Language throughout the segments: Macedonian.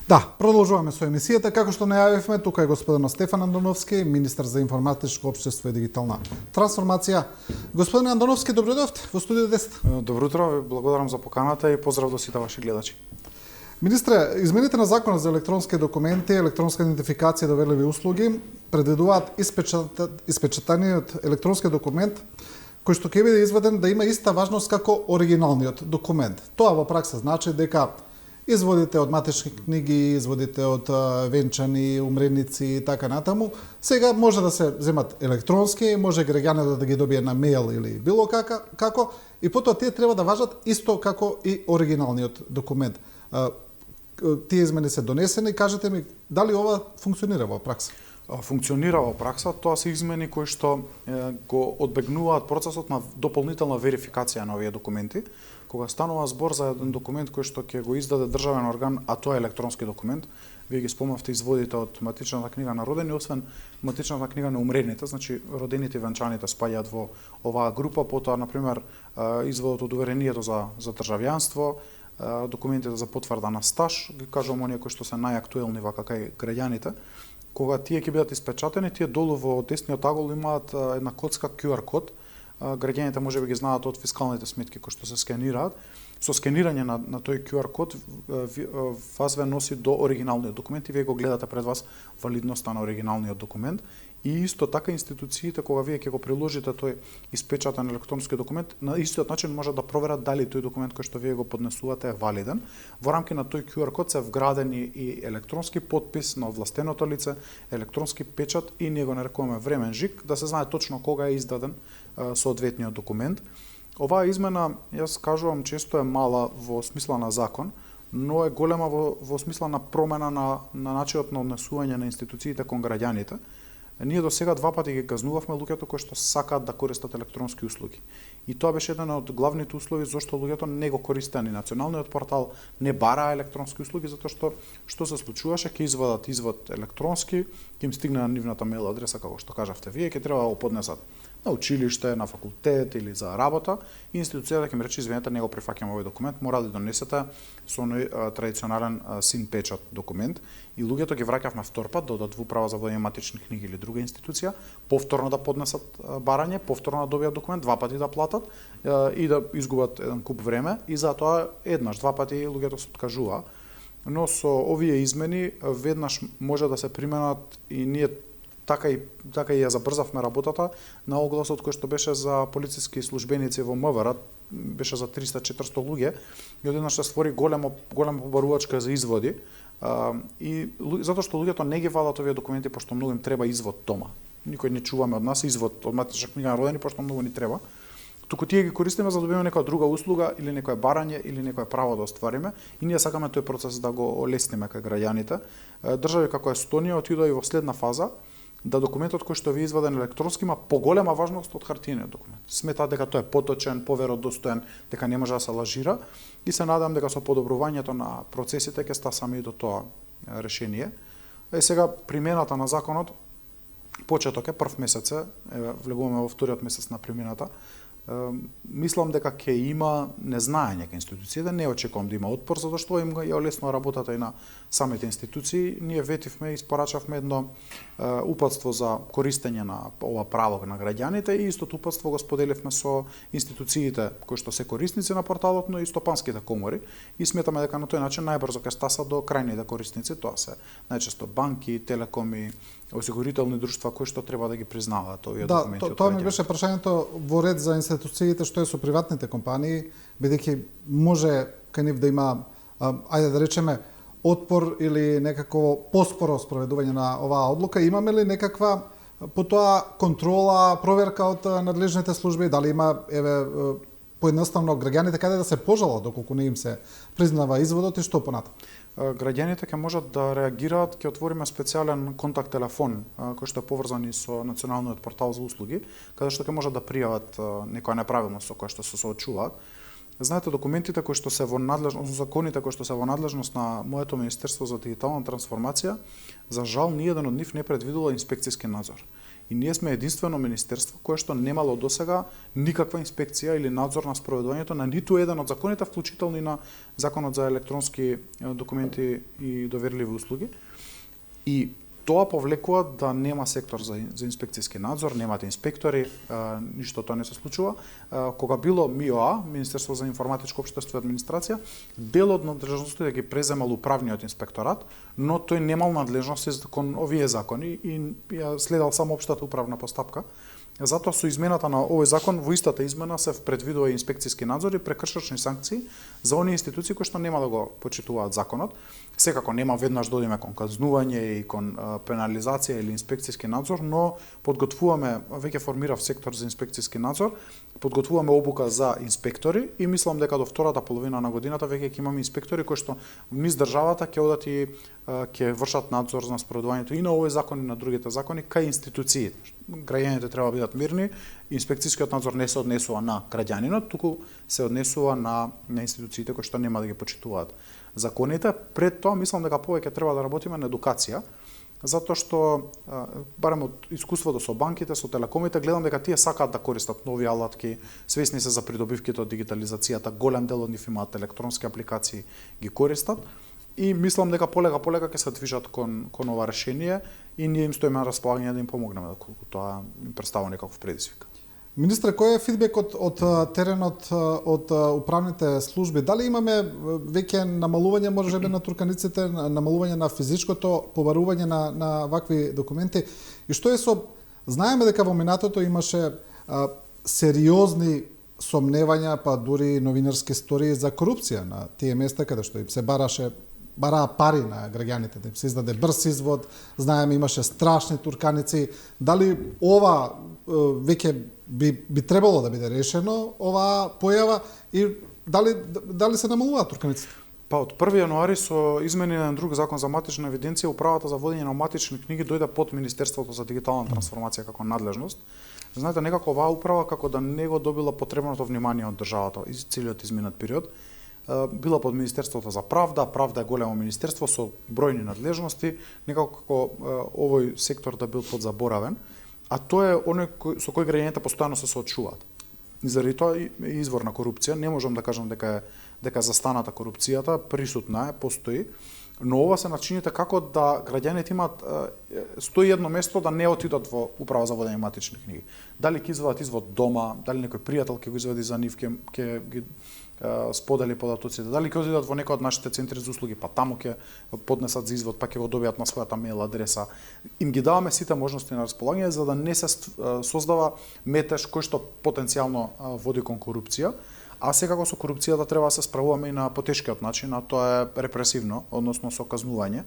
Да, продолжуваме со емисијата. Како што најавивме, тука е господин Стефан Андоновски, министар за информатичко општество и дигитална трансформација. Господин Андоновски, добредовте во студио 10. Добро утро, ви благодарам за поканата и поздрав до сите ваши гледачи. Министре, измените на Законот за електронски документи, електронска идентификација и доверливи услуги предвидуваат испечатаниот електронски документ кој што ќе биде изваден да има иста важност како оригиналниот документ. Тоа во пракса значи дека изводите од матични книги, изводите од венчани, умреници и така натаму, сега може да се земат електронски, може граѓанинот да ги добие на мејл или било како, и потоа тие треба да важат исто како и оригиналниот документ. Тие измени се донесени, кажете ми, дали ова функционира во пракса? Функционира во пракса, тоа се измени кои што го одбегнуваат процесот на дополнителна верификација на овие документи. Кога станува збор за еден документ кој што ќе го издаде државен орган, а тоа е електронски документ, вие ги спомнавте изводите од матичната книга на родени, освен матичната книга на умрените, значи родените и венчаните спаѓаат во оваа група, потоа на пример изводот од уверението за државјанство, документите за потврда на стаж, ги кажувам оние кои што се најактуелни вака кај граѓаните. Кога тие ќе бидат испечатени, тие долу во десниот агол имаат една коцка QR код. Граѓаните може би ги знаат од фискалните сметки кои што се скенираат. Со скенирање на тој QR код вас ве носи до оригиналниот документ и вие го гледате пред вас валидноста на оригиналниот документ. И исто така институциите, кога вие ќе го приложите тој испечатен електронски документ, на истиот начин може да проверат дали тој документ кој што вие го поднесувате е валиден. Во рамки на тој QR код се вградени и електронски подпис на овластеното лице, електронски печат и ние го нарекуваме времен жиг, да се знае точно кога е издаден соодветниот документ. Оваа измена, јас кажувам, често е мала во смисла на закон, но е голема во смисла на промена на начинот на однесување на институциите кон граѓаните. Ние до сега два пати ги казнувавме луѓето кои што сакаат да користат електронски услуги. И тоа беше еден од главните услови зашто луѓето не го користеа ни националниот портал, не бараа електронски услуги, затоа што се случуваше, ќе извадат извод електронски, ќе им стигне на нивната мејл адреса, како што кажавте вие, ќе треба да го поднесат на училиште, на факултет или за работа, и институцијата ќе им рече: извинете, не го прифаќаме овој документ, мора да донесете со оној традиционален син печат документ. И луѓето ги враќавме втор пат, додат во управа за водење матични книги или друга институција, повторно да поднесат барање, повторно да добијат документ, два пати да платат и да изгубат еден куп време, и затоа еднаш, два пати луѓето се откажуваа. Но со овие измени веднаш може да се применат и ние така и ја забрзавме работата на огласот кој што беше за полициски службеници во МВР, беше за 300-400 луѓе, и одеднаш се створи голема побарувачка за изводи, и затоа што луѓето не ги вадат овие документи пошто многу им треба извод дома. Никој не чуваме од нас извод од матична книга на родени пошто многу ни треба. Туку тие ги користиме за да добиеме некоја друга услуга или некое барање или некое право да оствариме, и ние сакаме тој процес да го олесниме кај граѓаните. Држави како Естонија отидоа и во следна фаза, да документот кој што ви е изваден електронски има поголема важност од хартиениот документ. Сметаат дека тој е поточен, поверодостоен, дека не може да се лажира, и се надам дека со подобрувањето на процесите ќе стасаме и до тоа решение. Сега примената на законот, почеток е прв месец, влегуваме во вториот месец на примената. Мислам дека ќе има незнаење кај институциите, не очекувам да има отпор, затоа што им ја олеснува работата и на самите институции. Ние ветивме и испорачавме едно упатство за користење на ова право на граѓаните, и истото упатство го споделивме со институциите кои што се корисници на порталот, но и стопанските комори, и сметаме дека на тој начин најбрзо ќе стаса до крајните корисници. Тоа се најчесто банки, телекоми, осигурителни друштва кои што треба да ги признаваат овие документи. Тоа ми беше прашањето во ред за институциите, што е со приватните компании, бидејќи може кај нив да има, ајде да речеме, отпор или некако поспоро спроведување на оваа одлука. Имаме ли некаква потоа контрола, проверка од надлежните служби, дали има поедноставно граѓаните каде да се пожалат доколку не им се признава изводот, и што понатаму? Граѓаните ќе можат да реагираат, ќе отвориме специјален контакт телефон кој што е поврзан и со националниот портал за услуги, каде што ќе можат да пријават некоја неправилност со која што се соочуваат. Знаете, документите кои што се во надлежност, законите кои што се во надлежност на моето Министерство за дигитална трансформација, за жал ниеден од нив не предвидува инспекцијски надзор. И ние сме единствено министерство кое што немало досега никаква инспекција или надзор на спроведувањето на ниту еден од законите, вклучително и на Законот за електронски документи и доверливи услуги. И тоа повлекува да нема сектор за инспекцијски надзор, немате инспектори, ништо тоа не се случува. Кога било МИОА, Министерство за информатичко општество и администрација, дел од надлежностите да ги преземал управниот инспекторат, но тој немал надлежности кон овие закони и ја следал само општата управна постапка. Затоа со измената на овој закон, во истата измена се предвидува инспекцијски надзор и прекршачни санкции за оние институции кои што нема да го почитуваат законот. Секако нема веднаш да одиме кон казнување и кон пенализација или инспекцијски надзор, но подготвуваме, веќе формирав сектор за инспекцијски надзор, подготвуваме обука за инспектори и мислам дека до втората половина на годината веќе ќе имаме инспектори кои што низ државата ќе одат и ќе вршат надзор на спроведувањето и на овој закон и на другите закони кај институциите. Граѓаните треба да бидат мирни, инспекцијскиот надзор не се однесува на граѓанинот, туку се однесува на институциите кои што нема да ги почитуваат законите. Пред тоа мислам дека повеќе треба да работиме на едукација, затоа што барем од искуството со банките, со телекомите, гледам дека тие сакаат да користат нови алатки, свесни се за придобивките од дигитализацијата, голем дел од нив имаат електронски апликации, ги користат. И мислам дека полека ќе се движат кон ова решение и ние им стоиме на располагање да им помогнеме доколку тоа им представува некаков предизвик. Министре, кој е фидбекот од теренот, од управните служби? Дали имаме веќе намалување можеби на турканиците, намалување на физичкото побарување на вакви документи? И што е со... Знаеме дека во минатото имаше сериозни сомневања, па дури новинарски истории за корупција на тие места каде што им се бараа пари на граѓаните, да им се издаде брз извод, знаеме имаше страшни турканици. Дали ова веќе би требало да биде решено, оваа појава, и дали се намалуваат турканиците? Па од 1 јануари со измени на друг закон за матична евиденција, управата за водење на матични книги дојде под Министерството за дигитална трансформација како надлежност. Знаете, некако оваа управа како да не го добила потребното внимание од државата из целиот изминат период. Била под Министерството за правда, правда е големо министерство со бројни надлежности, некако како овој сектор да бил подзаборавен, а тоа е оној со кој граѓаните постојано се соочуваат. И заради тоа е извор на корупција, не можам да кажам дека застаната корупцијата, присутна е, постои, но ова се начините како да граѓаните имаат 101 место да не отидат во управа за водење матични книги. Дали ќе извадат извод дома, дали некој пријател ќе го извади за нив, ќе ги сподели податоците, дали ќе одидат во некој од нашите центри за услуги, па таму ќе поднесат за извод, па ќе го добијат на својата мејл адреса. Им ги даваме сите можности на располагање за да не се создава метеж кој што потенцијално води кон корупција. А секако со корупцијата треба да се справуваме и на потешкиот начин, а тоа е репресивно, односно со казнување.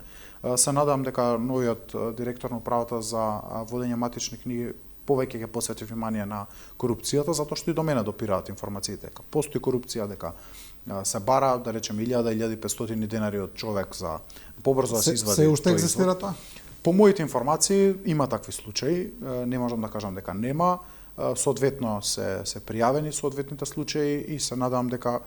Се надам дека новиот директор на управата за водење матични книги повеќе ќе посвети внимание на корупцијата, затоа што и до мене допираат информациите дека постои корупција, дека се бара, да речеме, 1000-1500 денари од човек за побрзо да се извади. Се уште екзистира тоа? По моите информации има такви случаи, не можам да кажам дека нема. Соодветно се пријавени соодветните случаи и се надам дека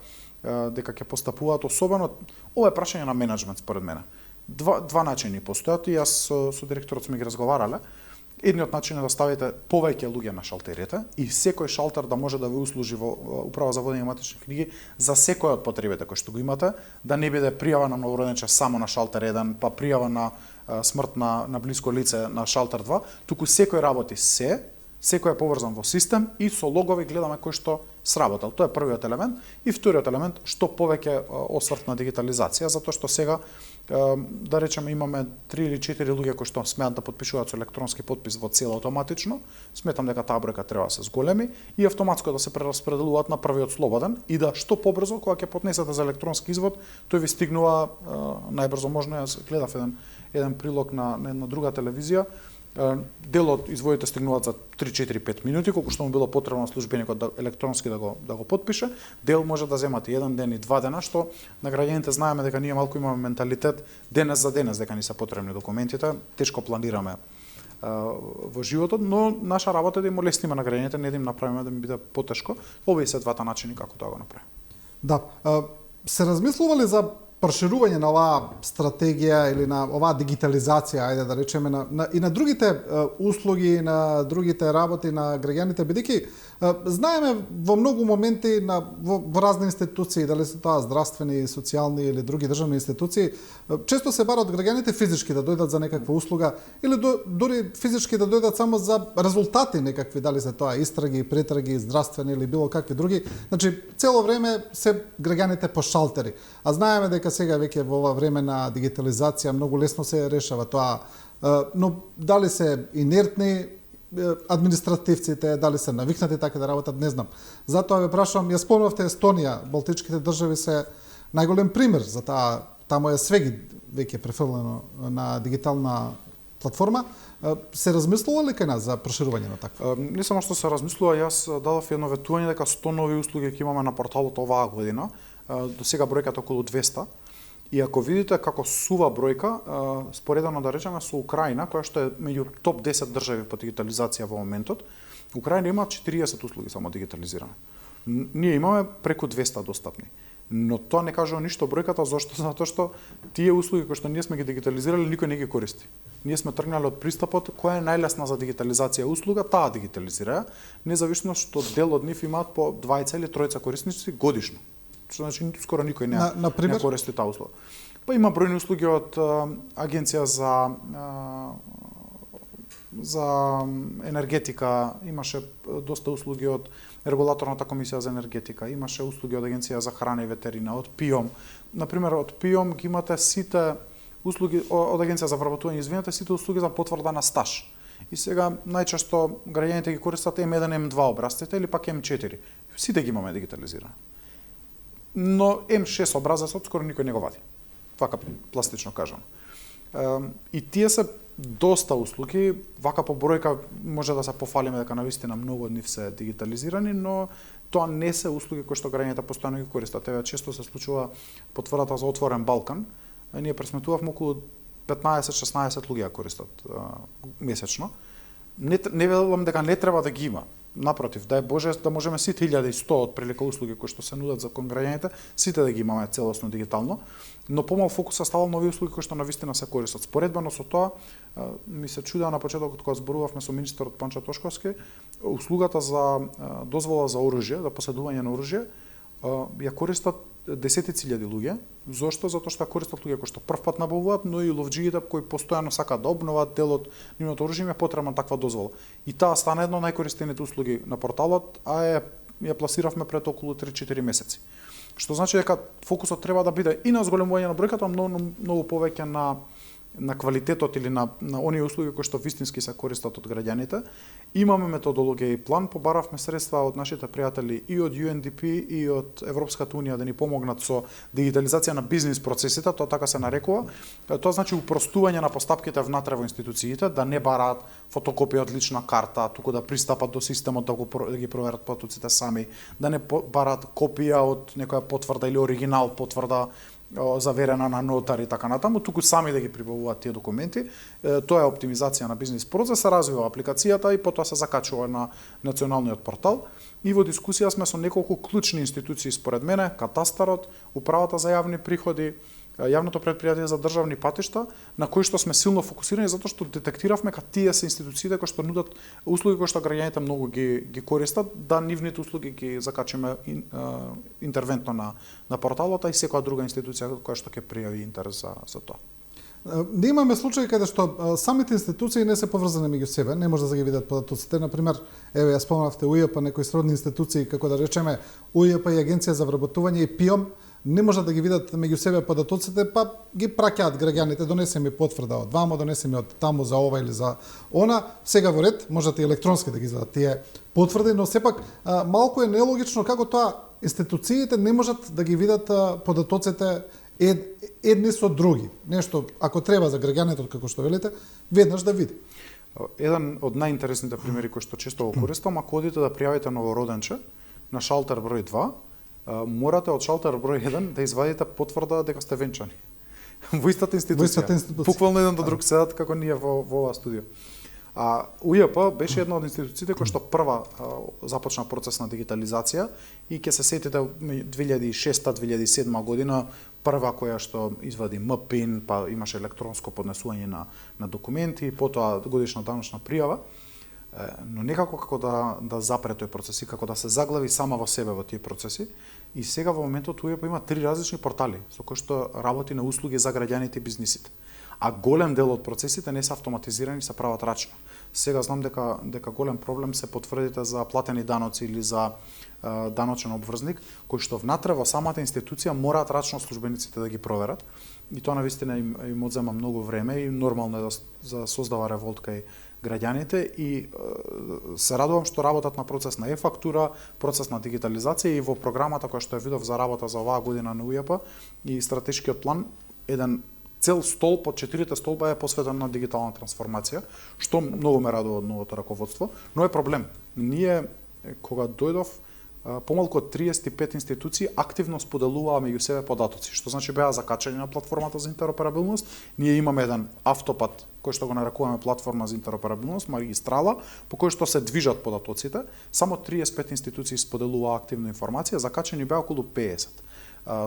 ќе постапуваат, особено ова е прашање на менеджмент според мене. Два начини постојат и јас со директорот сме ги разговарале. Едниот начин е да ставите повеќе луѓе на шалтерите и секој шалтер да може да ви услужи во управа за водење матични книги за секој од потребите кои што го имате, да не биде пријава на новороденче само на шалтер 1, па пријава на смрт на блиско лице на шалтер 2, туку секој работи секој е поврзан во систем и со логови гледаме кој што сработал. Тоа е првиот елемент. И вториот елемент, што повеќе осврт на дигитализација, затоа што сега, да речеме, имаме 3 или 4 луѓе кои што смеат да потпишуваат со електронски потпис во цел автоматично. Сметам дека таа бројка треба да се зголеми и автоматско да се прераспределуваат на првиот слободен и да што побрзо, кога ќе поднесете за електронски извод, тој ви стигнува најбрзо можно. Јас гледав еден прилог на друга телевизија. Дел од изводите стигнуваат за 3-4-5 минути, колку што му било потребно службеникот да електронски да го подпише. Дел може да земат и 1 ден и 2 дена, што на граѓаните знаеме дека ние малку имаме менталитет денес за денес дека ни се потребни документите, тешко планираме во животот, но наша работа е да им олесниме на граѓаните, не да им направиме да им биде потешко. Овие се двата начини како тоа го направиме. Да, се размислували за проширување на оваа стратегија или на оваа дигитализација, ајде да речеме, и на другите услуги, на другите работи на граѓаните, бидејќи знаеме во многу моменти во разни институции, дали се тоа здравствени, социјални или други државни институции, често се барат граѓаните физички да дојдат за некаква услуга или дури физички да дојдат само за резултати некакви, дали се тоа истраги, претраги, здравствени или било какви други. Значи, цело време се граѓаните по шалтери. А знаеме дека сега веќе во ова време на дигитализација многу лесно се решава тоа, но дали се инертни административците, дали се навикнати така да работат, не знам. Затоа ве прашувам, ја спомнавте Естонија, Балтичките држави се најголем пример за таа, таму е свеги веќе префрлено на дигитална платформа. Се размислува ли кај нас за проширување на таква? Не само што се размислува, јас дадов едно ветување дека 100 нови услуги ќе имаме на порталот оваа година. До сега бројката околу 200. И ако видите како сува бројка, споредено да речеме со Украина, која што е меѓу топ 10 држави по дигитализација во моментот, Украина има 40 услуги само дигитализирани. Ние имаме преку 200 достапни. Но тоа не кажува ништо бројката, зашто? Затоа што тие услуги кои што ние сме ги дигитализирали, никој не ги користи. Ние сме тргнали од пристапот која е најлесна за дигитализација услуга, таа дигитализира, независно што дел од нив имаат по 2 или 3 корисници годишно. Што значи скоро никој не користи таа услуга. Па има бројни услуги од агенција за енергетика, имаше доста услуги од регулаторната комисија за енергетика, имаше услуги од агенција за храна и ветерина, од ПИОМ. Например, од ПИОМ ги имате сите услуги од агенција за вработување, извинете, сите услуги за потврда на стаж. И сега најчесто граѓаните ги користат М1, М2 образците или пак М4. Сите ги имаме дигитализирани. Но М6 образецот скоро никој не го вади. Вака пластично кажано. И тие се доста услуги, вака по бројка може да се пофалиме дека навистина многу од нив се дигитализирани, но тоа не се услуги кои што граѓаните постојано ги користат. Еве често се случува потврдата за отворен Балкан. Ние пресметувавме околу 15-16 луѓе ја користат месечно. Не велам дека не треба да ги има. Напротив, дај Боже да можеме сите 1100 од прилика услуги кои што се нудат за кон граѓаните, сите да ги имаме целосно дигитално, но помал фокусот става нови услуги кои што навистина се користат. Споредбено со тоа, ми се чудеа на почетокот кога зборувавме со министерот Панчо Тошковски, услугата за дозвола за оружје, за поседување на оружје, ја користат десетици илјади луѓе. Зошто? Затоа што ја користат луѓе кои што првпат набавуваат, но и ловџиите кои постојано сакаат да обноват дел од нивното оружје, им е потребна таква дозвола. И таа стана една од најкористените услуги на порталот, а ја пласиравме пред околу 3-4 месеци. Што значи дека фокусот треба да биде и на зголемување на бројката, но многу повеќе на квалитетот или на оние услуги кои што вистински се користат од граѓаните. Имаме методологија и план, побаравме средства од нашите пријатели и од UNDP и од Европската унија да ни помогнат со дигитализација на бизнис процесите, тоа така се нарекува. Тоа значи упростување на постапките внатре во институциите, да не бараат фотокопија од лична карта, туку да пристапат до системот да ги проверат патуците сами, да не бараат копија од некоја потврда или оригинал потврда заверена на нотар и така натаму, туку сами да ги прибавуваат тие документи. Тоа е оптимизација на бизнис процес, се развива апликацијата и потоа се закачува на националниот портал. И во дискусија сме со неколку клучни институции според мене, Катастарот, Управата за јавни приходи, Јавното претпријатие за државни патишта, на кои што сме силно фокусирани затоа што детектиравме дека тие се институциите кои што нудат услуги кои што граѓаните многу ги користат, да нивните услуги ги закачиме интервентно на порталот, и секоја друга институција која што ќе пријави интерес за тоа. Да имаме случаи каде што самите институции не се поврзани меѓу себе, не може да ги видат податоците. Например, еве ја спомнавте УЈП, некои сродни институции како да речеме УЈП и Агенција за вработување и ПИОМ не може да ги видат меѓу себе податоците, па ги праќаат граѓаните, донесе ми потврда од вамо, донесе ми од таму за ова или за она. Сега во ред можете електронски да ги извадат тие потврди, но сепак малку е нелогично како тоа институциите не можат да ги видат податоците едни со други. Нешто, ако треба за граѓаните, како што велите, веднаш да види. Еден од најинтересните примери кои што често го користам, ако одите да пријавите новороденче на шалтер број 2, морате од шалтер број 1 да извадите потврда дека сте венчани. Во истата институција. Буквално еден до друг седат како ние во оваа студио. УЈП беше една од институциите која што прва започна процес на дигитализација и ќе се сетите 2006-2007 година прва која што извади МПИН, па имаше електронско поднесување на документи, потоа годишна даночна пријава, но некако како да запре тој процес и како да се заглави сама во себе во тие процеси. И сега во моментот УЈП има 3 различни портали со кои што работи на услуги за граѓаните и бизнисите. А голем дел од процесите не се автоматизирани, се прават рачно. Сега знам дека голем проблем се потврдите за платени даноци или за даночен обврзник, кој што внатре во самата институција мораат рачно службениците да ги проверат. И тоа навистина им одзема многу време и нормално е да создава револт кај граѓаните и се радувам што работат на процес на е-фактура, процес на дигитализација и во програмата која што ја видов за работа за оваа година на УЈП и стратешкиот план, еден цел столб од 4 столба е посветен на дигитална трансформација, што многу ме радува од новото раководство, но е проблем. Ние кога дојдов, помалку од 35 институции активно споделуваа меѓу себе податоци, што значи беа закачани на платформата за интероперабилност. Ние имаме еден автопат кој што го нарекуваме платформа за интероперабилност, магистрала, по кој што се движат податоците. Само 35 институции споделуваа активно информација, закачани беа околу 50.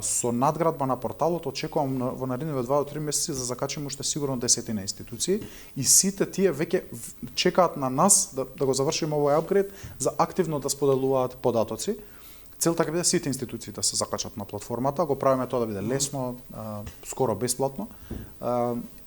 Со надградба на порталот очекувам во наредните 2 до 3 месеци да закачиме уште сигурно 10 институции и сите тие веќе чекаат на нас да го завршиме овој апгрейд за активно да споделуваат податоци. Целта ќе биде сите институции да се закачат на платформата, го правиме тоа да биде лесно, скоро бесплатно.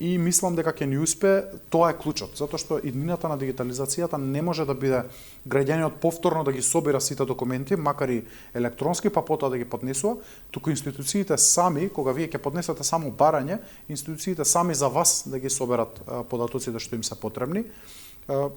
И мислам дека ќе ни успе, тоа е клучот, затоа што иднината на дигитализацијата не може да биде граѓаниот повторно да ги собира сите документи, макар и електронски, па потоа да ги поднесува, туку институциите сами, кога вие ќе поднесете само барање, институциите сами за вас да ги соберат податоците што им се потребни.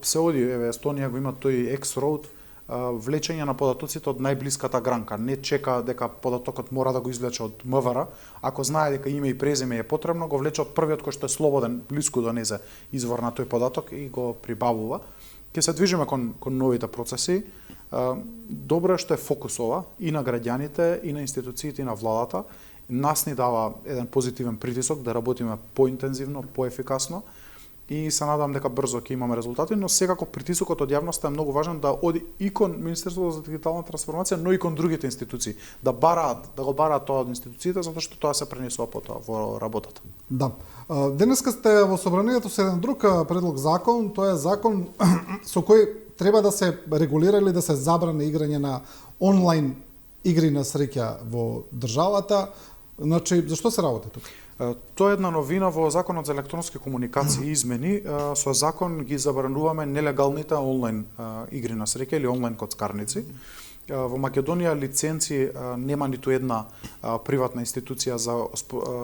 Се оди, Естонија го има тој X-Road, влечење на податоците од најблиската гранка. Не чека дека податокот мора да го извлече од МВР. Ако знае дека име и презиме е потребно, го влече од првиот кој што е слободен, блиску да незе извор на тој податок и го прибавува. Ќе се движиме кон новите процеси. Добро е што е фокус ова и на граѓаните, и на институциите, и на владата. Нас ни дава еден позитивен притисок да работиме поинтензивно, поефикасно. И се надам дека брзо ќе имаме резултати, но секако притисокот од јавноста е многу важен да оди и кон Министерството за дигитална трансформација, но и кон другите институции, да го бараат тоа од институциите, затоа што тоа се пренесува потоа во работата. Да. Денеска сте во собранието со еден друг предлог закон, тоа е закон со кој треба да се регулира или да се забрани играње на онлайн игри на среќа во државата. Значи, зашто се работи тука? Тоа е една новина во Законот за електронски комуникации и измени. Со закон ги забрануваме нелегалните онлайн игри на среќа или онлайн коцкарници. Во Македонија лиценци нема ниту една приватна институција за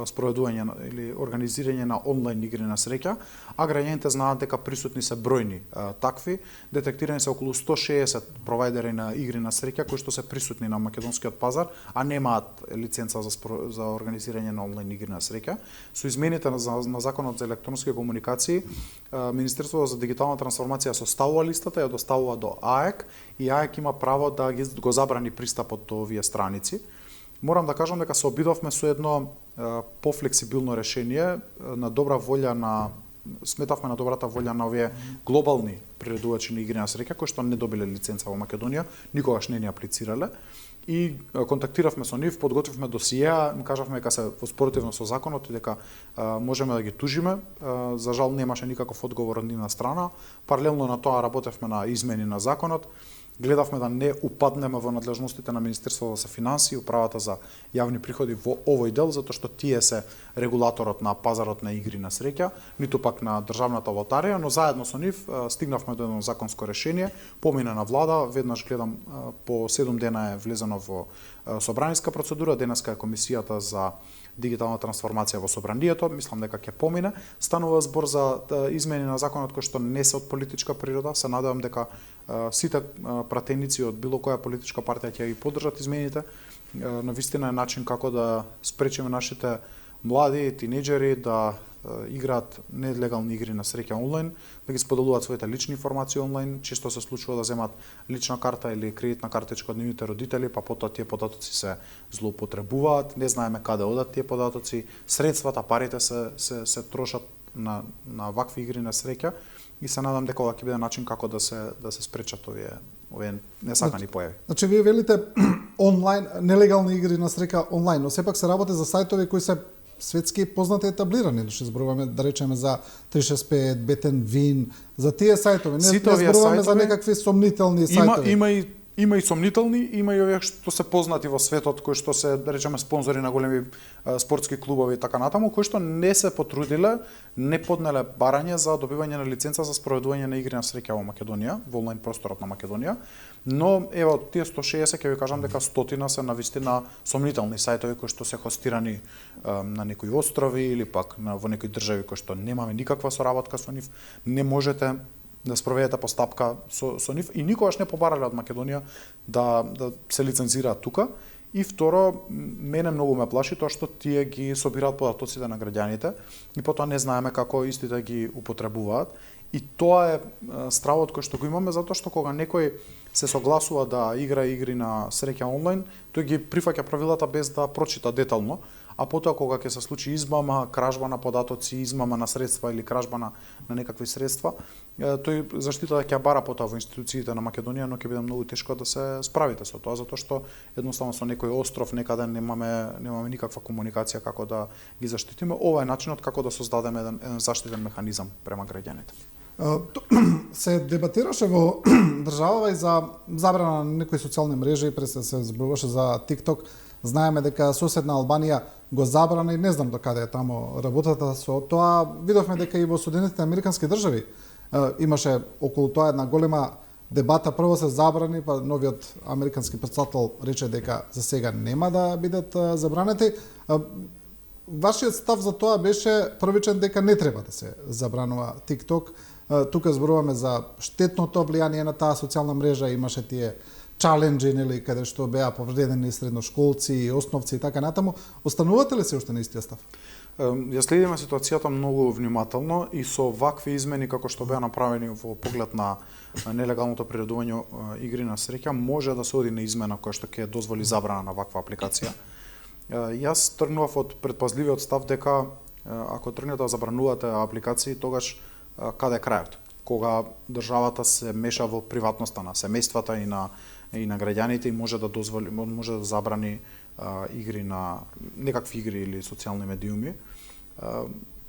спроведување или организирање на онлайн игри на среќа, а граѓаните знаат дека присутни се бројни такви. Детектирани се околу 160 провајдери на игри на среќа кои што се присутни на македонскиот пазар, а немаат лиценца за организирање на онлайн игри на среќа. Со измените на Законот за електронски комуникации, Министерството за дигитална трансформација составува листата и ја доставува до АЕК и АЕК има право да го забрани пристапот до овие страници. Морам да кажам дека се обидовме со едно пофлексибилно решение на добра волја сметавме на добрата волја на овие глобални приредувачи на игри на среќа кои што не добиле лиценца во Македонија, никогаш не ни аплицирале. И контактиравме со нив, подготвивме досиеа, им кажавме дека се воспротивно со законот и дека можеме да ги тужиме. За жал немаше никаков одговор од нивна страна. Паралелно на тоа работевме на измени на законот. Гледавме да не упаднеме во надлежностите на Министерството за финансии, управата за јавни приходи во овој дел, затоа што тие се регулаторот на пазарот на игри на среќа, ниту пак на државната лотарија, но заедно со нив стигнавме до едно законско решение, помина на влада, веднаш гледам по 7 дена е влезено во собраниска процедура, денеска е комисијата за дигитална трансформација во собранието, мислам дека ќе помине. Станува збор за измени на законот кои што не се од политичка природа, се надевам дека сите пратеници од било која политичка партија ќе ги поддржат измените. Навистина е начин како да спречиме нашите млади тинеџери да играат нелегални игри на среќа онлайн, да ги споделуваат своите лични информации онлайн, често се случува да земат лична карта или кредитна картичка од нивните родители, па потоа тие податоци се злоупотребуваат, не знаеме каде одат тие податоци, средствата, парите се трошат на вакви игри на среќа и се надам дека ова ќе биде начин како да се спречат овие несакани појави. Значи вие велите онлайн, нелегални игри на среќа онлайн, но сепак се работи за сајтови кои се светски познати и етаблирани, што зборуваме да речеме за 365, Бетен Вин, за тие сајтови, не зборуваме за некакви сомнителни сајтови. Има и сомнителни, има и овие што се познати во светот, кои што се, да речеме, спонзори на големи спортски клубови и така натаму, кои што не се потрудиле, не поднеле барање за добивање на лиценца за спроведување на игри на среќа во Македонија, во онлайн просторот на Македонија. Но ево тие 160 ќе ви кажам дека 100 се навистина сомнителни сајтови кои што се хостирани на некои острови или пак во некои држави кои што немаме никаква соработка со нив, не можете да спроведете постапка со нив и никогаш не побарале од Македонија да се лицензираат тука. И второ, мене многу ме плаши тоа што тие ги собираат податоците на граѓаните и потоа не знаеме како истите ги употребуваат. И тоа е стравот кој што го имаме, затоа што кога некој се согласува да игра игри на среќа онлайн, тој ги прифаќа правилата без да прочита детално, а потоа кога ќе се случи измама, кражба на податоци, измама на средства или кражба на некакви средства, тој заштита ќе бара потоа во институциите на Македонија, но ќе биде многу тешко да се справите со тоа, затоа што едноставно со некој остров некаде немаме никаква комуникација како да ги заштитиме. Ова е начинот како да создадеме еден заштитен механизам према граѓаните. Се дебатираше во државава и за забрана на некои социјални мрежи, пред се зборуваше за TikTok. Знаеме дека соседна Албанија го забрана и не знам до каде е таму работата со тоа. Видовме дека и во Соединетите американски држави имаше околу тоа една голема дебата. Прво се забрани, па новиот американски претседател рече дека за сега нема да бидат забранети. Вашиот став за тоа беше првичен дека не треба да се забранува TikTok. Тука зборуваме за штетното влијание на таа социјална мрежа, имаше тие чаленџи, нели, каде што беа повредени средношколци, основци и така натаму. Останувате ли се уште на истиот став? Ја следиме ситуацијата многу внимателно и со вакви измени како што беа направени во поглед на нелегалното приредување игри на среќа, може да се оди на измена која што ќе дозволи забрана на ваква апликација. Јас тргнував од предпазливиот став дека ако тргнете да забранувате апликации, тогаш каде е крајот? Кога државата се меша во приватноста на семејствата и на граѓаните и може да дозволи, може да забрани игри на некакви игри или социјални медиуми.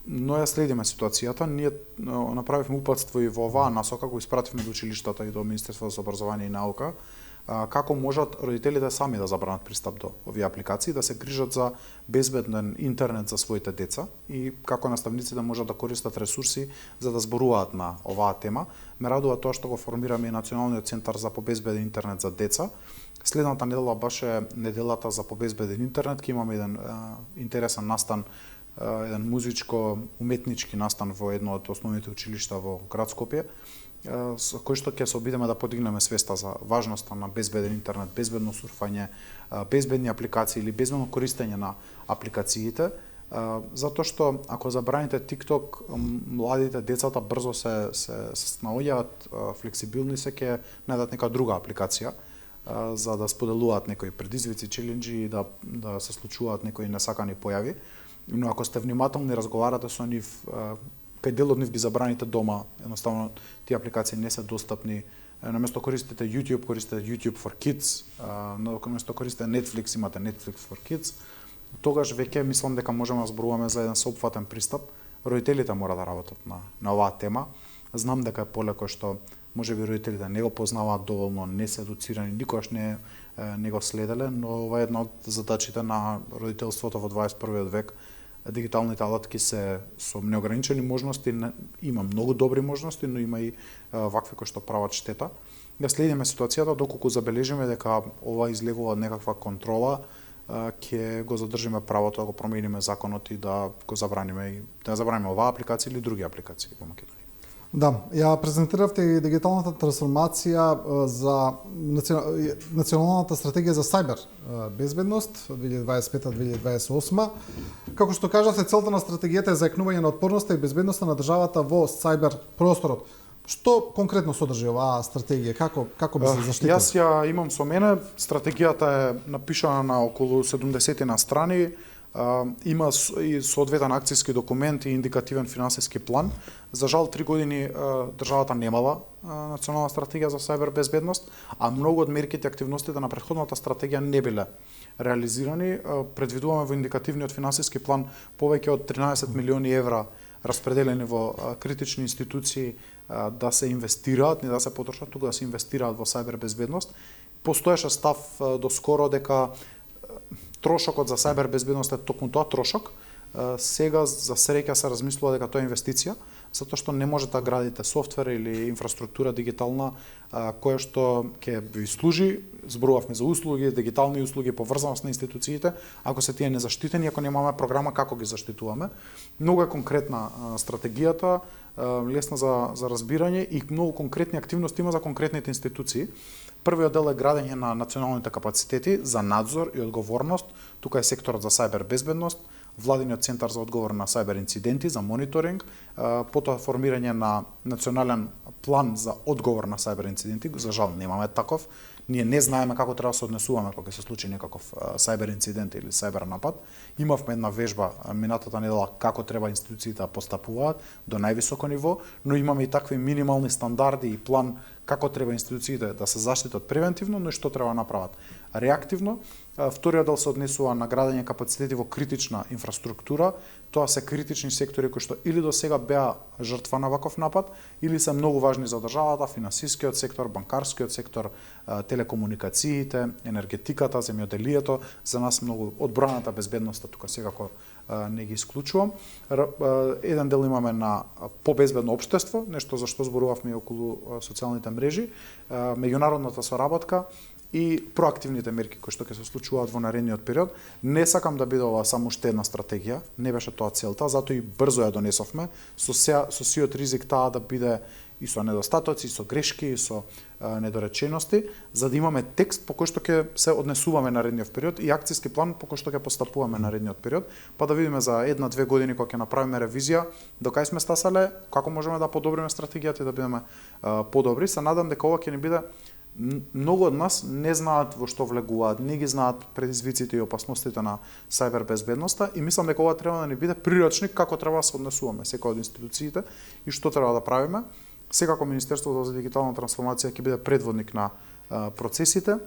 Но ја следиме ситуацијата. Ние направивме упатство и во оваа насока, го испративме до училиштата и до Министерството за образование и наука, како можат родителите сами да забранат пристап до овие апликации, да се грижат за безбеден интернет за своите деца и како наставниците можат да користат ресурси за да зборуваат на оваа тема. Ме радува тоа што го формираме и Националниот центар за побезбеден интернет за деца. Следната недела беше неделата за побезбеден интернет, ќе имаме еден интересен настан, еден музичко-уметнички настан во едно од основните училишта во град Скопје, со кој што ќе се обидеме да подигнеме свеста за важноста на безбеден интернет, безбедно сурфање, безбедни апликации или безбедно користење на апликациите, затоа што ако забраните TikTok, младите, децата брзо се наоѓаат, флексибилни се, ќе најдат нека друга апликација за да споделуваат некои предизвици, челенџи и да се случуваат некои несакани појави. Но ако сте внимателни, разговарате со нив, кај дел од нив ги забраните дома, едноставно тие апликации не се достапни. Наместо користите YouTube, користите YouTube for Kids, наместо користите Netflix, имате Netflix for Kids. Тогаш веќе мислам дека можеме да зборуваме за еден соопфатен пристап. Родителите мора да работат на оваа тема. Знам дека е полеко што можеби родителите не го познаваат доволно, не се едуцирани, никогаш не го следеле, но ова е една од задачите на родителството во 21 век. Дигиталните алатки се со неограничени можности, има многу добри можности, но има и вакви кои што прават штета. Да следиме ситуацијата доколку забележиме дека ова излегува од некаква контрола, ќе го задржиме правото да го промениме законот и да го забраниме оваа апликација или други апликации во Македонија. Да, ја презентиравте и дигиталната трансформација за националната стратегија за сајбер безбедност 2025-2028. Како што кажавте, целта на стратегијата е заекнување на отпорноста и безбедноста на државата во сајбер просторот. Што конкретно содржи оваа стратегија? Како би се заштитил? Јас ја имам со мене. Стратегијата е напишана на околу 70 на страни. Има и соодветен акцијски документ и индикативен финансиски план. За жал 3 години државата немала национална стратегија за сајбер безбедност, а многу од мерките и активностите на претходната стратегија не биле реализирани. Предвидуваме во индикативниот финансиски план повеќе од 13 милиони евра распределени во критични институции да се инвестираат, не да се потрошат, туку да се инвестираат во сајбер безбедност. Постоеше став доскоро дека трошокот за сајбер безбедност е токму тоа трошок. Сега за среќа се размислува дека тоа е инвестиција, затоа што не може да градите софтвер или инфраструктура дигитална која што ќе ви служи. Зборувавме за услуги, дигитални услуги, поврзаност на институциите, ако се тие незаштитени, ако немаме програма како ги заштитуваме. Многу е конкретна стратегијата, лесна за разбирање и многу конкретни активности има за конкретните институции. Првиот дел е градење на националните капацитети за надзор и одговорност. Тука е секторот за сајбер безбедност, Владиниот центар за одговор на сајбер инциденти, за мониторинг, потоа формирање на национален план за одговор на сајбер инциденти. За жал немаме таков. Ние не знаеме како треба да се однесуваме кога се случи некаков сајбер инцидент или сајбер напад. Имавме една вежба минатата недела како треба институциите да постапуваат до највисоко ниво, но имаме и такви минимални стандарди и план како треба институциите да се заштитат превентивно, но и што треба да направат реактивно. Вториот дел се однесува на градење капацитети во критична инфраструктура. Тоа се критични сектори кои што или до сега беа жртва на ваков напад, или се многу важни за државата, финансискиот сектор, банкарскиот сектор, телекомуникациите, енергетиката, земјоделието. За нас многу одбраната безбедноста тука секако не ги исклучувам. Еден дел имаме на побезбедно општество, нешто за што зборувавме околу социјалните мрежи, меѓународната соработка и проактивните мерки кои што ќе се случуваат во наредниот период. Не сакам да биде ова само уште една стратегија, не беше тоа целта, затоа и брзо ја донесовме, со сиот ризик таа да биде и со недостатоци, и со грешки, и со недоречености, за да имаме текст по кој што ќе се однесуваме наредниот период и акцијски план по кој што ќе постапуваме наредниот период, па да видиме за 1-2 години кога ќе направиме ревизија, до кај сме стасале, како можеме да подобриме стратегијата и да бидеме подобри. Се надам дека ова ќе ни биде. Многу од нас не знаат во што влегуваат, не ги знаат предизвиците и опасностите на сајбер безбедноста и мислам дека ова треба да ни биде прирочник како треба да се однесуваме секоја од институциите и што треба да правиме. Секако Министерството за дигитална трансформација ќе биде предводник на процесите.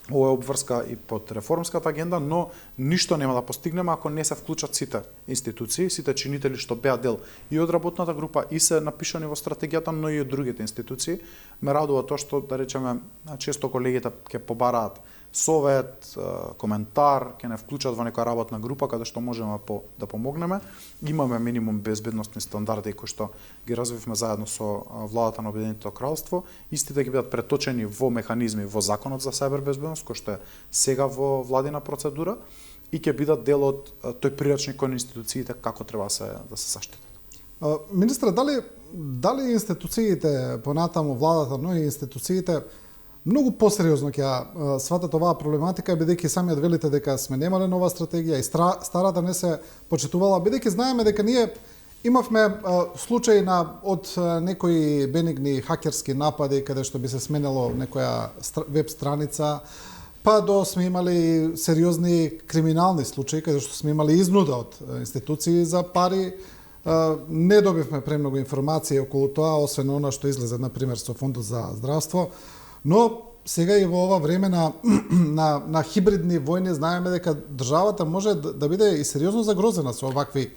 Ова е обврска и под реформската агенда, но ништо нема да постигнеме ако не се вклучат сите институции, сите чинители што беа дел и од работната група и се напишани во стратегијата, но и од другите институции. Ме радува тоа што, да речеме, често колегите ќе побараат совет, коментар, ќе не вклучат во некоја работна група каде што можеме да помогнеме. Имаме минимум безбедносни стандарди кои што ги развивме заедно со владата на Обединетото кралство. Истите ќе бидат преточени во механизми во законот за сајбер безбедност кој што е сега во владина процедура и ќе бидат дел од тој прирачник кон институциите како треба да се заштитат. Министре, дали институциите понатаму владата, но и институциите многу посериозно ќе сватат оваа проблематика, бидејќи самиот велите дека сме немале нова стратегија и старата не се почитувала, бидејќи знаеме дека ние имавме случаи од некои бенигни хакерски напади каде што би се сменело некоја веб страница, па до сме имали сериозни криминални случаи каде што сме имали изнуда од институции за пари. Не добивме премногу информации околу тоа, освен она што излезе на пример со Фондот за здравство. Но сега и во ова време на хибридни војни знаеме дека државата може да биде и сериозно загрозена со овакви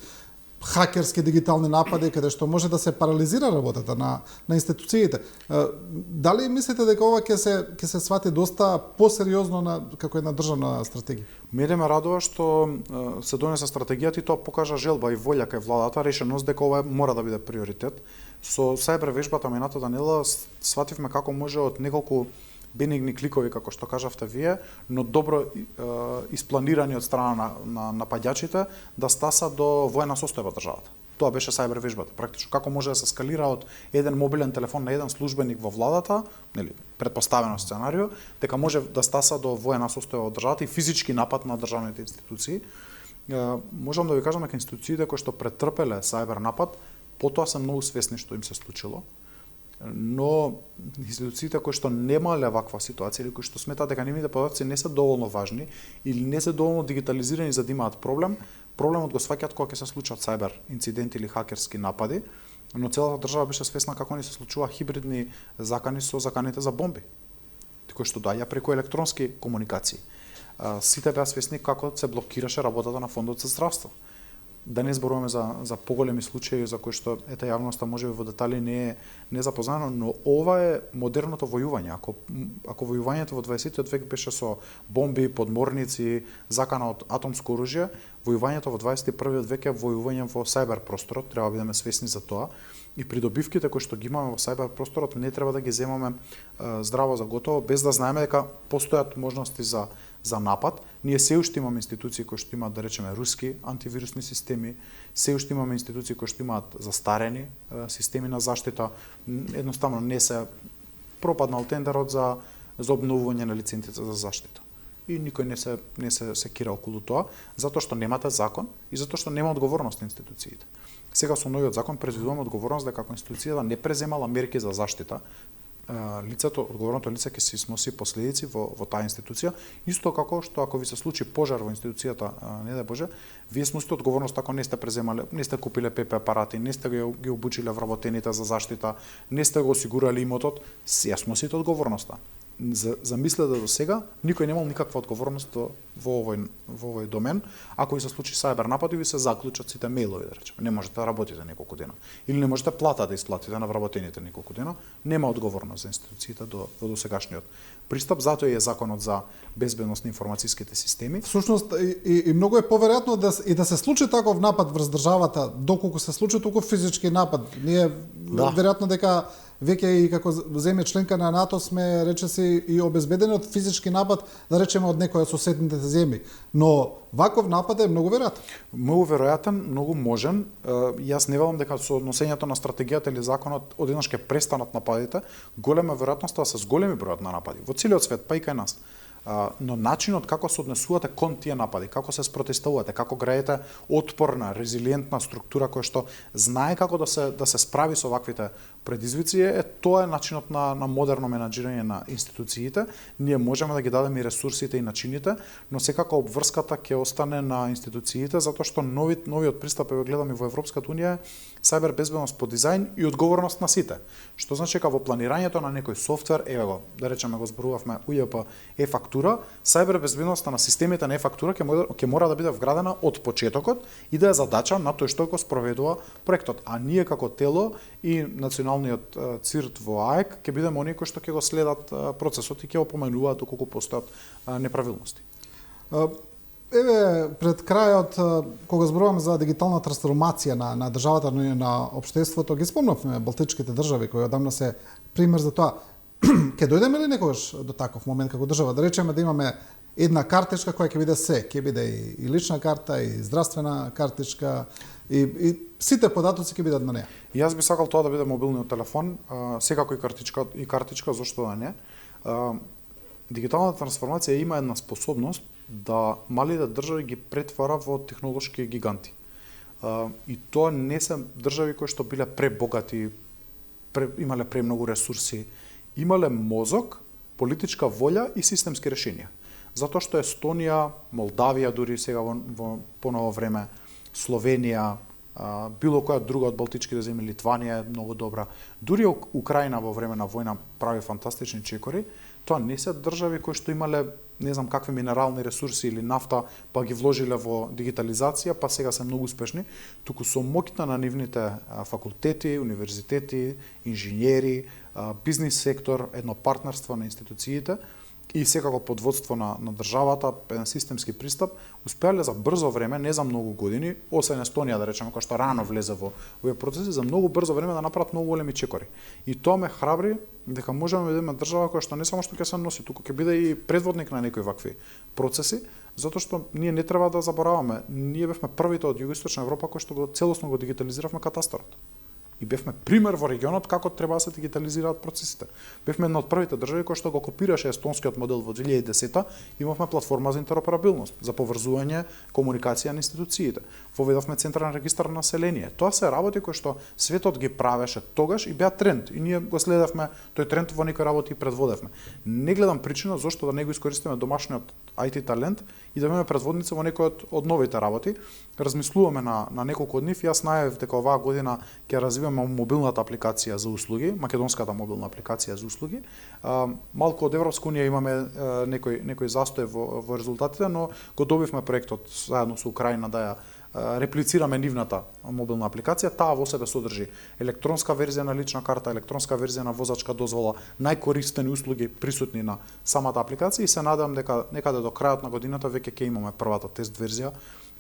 хакерски дигитални напади каде што може да се парализира работата на институциите. Дали мислите дека ова ќе се свати доста посериозно како една државна стратегија? Мене ме радува што се донесе стратегијата и тоа покажа желба и волја кај владата, решеност дека ова мора да биде приоритет. Со сајбер вежбата минатата недела свативме како може од неколку бенигни кликови, како што кажавте вие, но добро испланирани од страна на нападјачите, да стаса до воена состојба државата. Тоа беше сајбер вежбата. Практично како може да се скалира од еден мобилен телефон на еден службеник во владата, нели, претпоставено сценарио, дека може да стаса до воена состојба од државата и физички напад на државните институции. Можам да ви кажам дека институциите кои што претрпеле сајбер напад, потоа се многу свесни што им се случило. но институциите кои што немале ваква ситуација или кои што сметаат дека нивните податоци не се доволно важни или не се доволно дигитализирани за да имаат проблемот го сваќаат кога ќе се случат сајбер инциденти или хакерски напади, но целата држава беше свесна како ни се случува хибридни закани со заканите за бомби, кои што доаѓа преку електронски комуникации. Сите беа свесни како се блокираше работата на фондот за здравство. Да не зборуваме за поголеми случаи за кои што јавноста можеби во детали не е запознано, но ова е модерното војување. Ако војувањето во 20 век беше со бомби, подморници, закана од атомско оружје, војувањето во 21 век е војување во сајбер просторот, треба да бидеме свесни за тоа. И придобивките кои што ги имаме во сајбер просторот не треба да ги земаме здраво за готово, без да знаеме дека постојат можности за напад. Ние се уште имаме институции кои што имаат, да речеме, руски антивирусни системи, се уште имаме институции кои што имаат застарени системи на заштита, едноставно не се пропаднал тендерот за обновување на лиценците за заштита. И никој не се секира околу тоа, затоа што немате закон и затоа што нема одговорност на институциите. Сега со новиот закон предвидуваме одговорност дека ако институцијата не преземала мерки за заштита, одговорното лице ќе се сноси последици во таа институција, исто како што ако ви се случи пожар во институцијата, не дај Боже, вие сносите одговорност ако не сте преземале, не сте купиле ПП апарати, не сте ги обучиле вработените за заштита, не сте го осигурали имотот, ја сносите одговорноста. Замислете до сега, никој немал никаква одговорност во овој домен. Ако ви се случи сајбер напад, ви се заклучат сите мејлови, да речеме. Не можете да работите неколку дена. Или не можете плата да исплатите на вработените неколку дена. Нема одговорност за институциите во досегашниот пристап. Затоа е законот за безбедност на информацијските системи. Всушност и многу е поверојатно да се случи таков напад врз државата, доколку се случи толку физички напад. Ние веројатно дека веќе и како земја членка на НАТО сме речеси и обезбедени од физички напад, да речеме од некоја соседните земји. Но ваков напад е многу веројатен. Многу веројатен, многу можен. Јас не велам дека со односењето на стратегијата или законот одеднаш ќе престанат нападите. Голема веројатноста се зголеми бројот на напади во целиот свет, па и кај нас. Но начинот како се однесувате кон тие напади, како се спротестувате, како граете отпорна, резилиентна структура која што знае како да се справи со ваквите предизвици, тоа е начинот на модерно менаџирање на институциите. Ние можеме да ги дадеме и ресурсите и начините, но секако обврската ќе остане на институциите, затоа што новиот пристап, го гледаме во Европската унија, сајбер безбедност по дизајн и одговорност на сите. Што значи дека во планирањето на некој софтвер, еве го, да речеме го зборувавме УЈП е-фактура, сајбер безбедноста на системите на е-фактура ќе мора да биде вградена од почетокот и да е задача на тој што го спроведува проектот. А ние како тело и националниот цирт во АЕК ќе бидеме оние кои што ќе го следат процесот и ќе опоменуваат доколку постојат неправилности. Еве, пред крајот, кога зборуваме за дигитална трансформација на државата и на општеството, ги спомнавме балтичките држави кои одамна се пример за тоа. Ќе дојдеме ли некогаш до таков момент како држава, да речеме да имаме една картичка која ќе биде се, ќе биде и лична карта, и здравствена картичка, и сите податоци ќе бидат на неа? Јас би сакал тоа да биде мобилниот телефон, секако и картичка, зошто да не. Дигиталната трансформација има една способност да малите држави ги претвара во технолошки гиганти. И тоа не се држави кои што биле пребогати, имале премногу ресурси, имале мозок, политичка волја и системски решенија. Затоа што Естонија, Молдавија, дури сега во поново време, Словенија, било која друга од балтичките земји, Литванија е многу добра. Дури Украина во време на војна прави фантастични чекори. Тоа не се држави кои што имале не знам какви минерални ресурси или нафта, па ги вложиле во дигитализација, па сега се многу успешни, туку со моќта на нивните факултети, универзитети, инженери, бизнис сектор, едно партнерство на институциите и секако под водство на државата, еден системски пристап, успеале за брзо време, не за многу години, освен Естонија, да речеме, која што рано влезе во овие процеси, за многу брзо време да направат многу големи чекори. И тоа ме храбри дека можеме да имаме држава која што не само што ќе се носи, туку ќе биде и предводник на некои вакви процеси, затоа што ние не треба да забораваме, ние бевме првите од југоисточна Европа кои што целосно го дигитализиравме катастарот. и бевме пример во регионот како треба да се дигитализираат процесите. Бевме една од првите држави кои што го копираше естонскиот модел во 2010-та, имавме платформа за интероперабилност, за поврзување комуникација на институциите. Воведовме централен регистар на население. Тоа се работи кои што светот ги правеше тогаш и беа тренд и ние го следевме тој тренд во некои работи и предводевме. Не гледам причина зошто да не го искористиме домашниот IT талент и да имаме предводници во некои од новите работи. Размислуваме на неколку од нив. Јас најавив дека оваа година ќе развиваме мобилната апликација за услуги, македонската мобилна апликација за услуги. Малку од Европска унија имаме некој застој во резултатите, но го добивме проектот заедно со Украина да ја реплицираме нивната мобилна апликација. Таа во себе содржи електронска верзија на лична карта, електронска верзија на возачка дозвола, најкористени услуги присутни на самата апликација и се надевам дека некаде до крајот на годината веќе ќе имаме првата тест верзија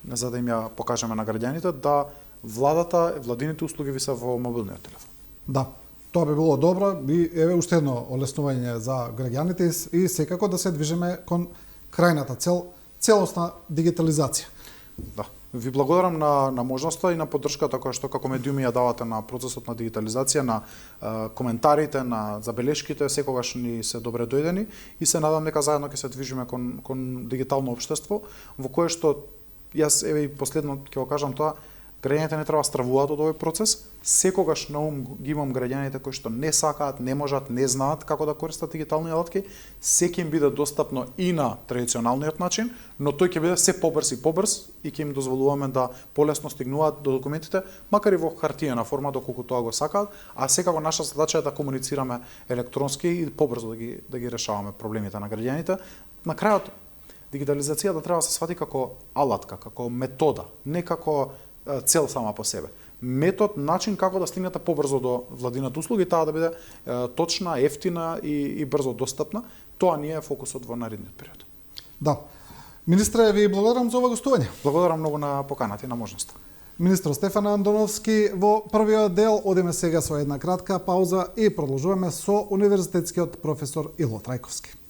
за да им ја покажеме на граѓаните да владините услуги ви се во мобилниот телефон. Да, тоа би било добро и еве уште едно олеснување за граѓаните и секако да се движиме кон крајната цел, целосна дигитализација. Да. Ви благодарам на можноста и на поддршката која што како медиуми ја давате на процесот на дигитализација, на коментарите, на забелешките, секогаш ни се добре дојдени и се надам дека заедно ќе се движиме кон дигитално општество во кое што јас еве и последно ќе го кажам тоа, граѓаните не треба стравуваат од овој процес. Секогаш на ум ги имам граѓаните кои што не сакаат, не можат, не знаат како да користат дигитални алатки. Секој им биде достапно и на традиционалниот начин, но тој ќе биде се побрз и ќе им дозволуваме да полесно стигнуваат до документите, макар и во хартиена форма доколку тоа го сакаат, а секако наша задача е да комуницираме електронски и побрзо да ги решаваме проблемите на граѓаните. На крајот дигитализацијата треба да се свати како алатка, како метода, не како цел сама по себе. Метод, начин како да стигнете побрзо до владината услуги, таа да биде точна, ефтина и брзо достапна. Тоа ни е фокусот во наредниот период. Да. Министре, ви благодарам за ова гостување. Благодарам многу на поканата и на можноста. Министр Стефан Андоновски во првиот дел. Одиме сега со една кратка пауза и продолжуваме со универзитетскиот професор Ило Трајковски.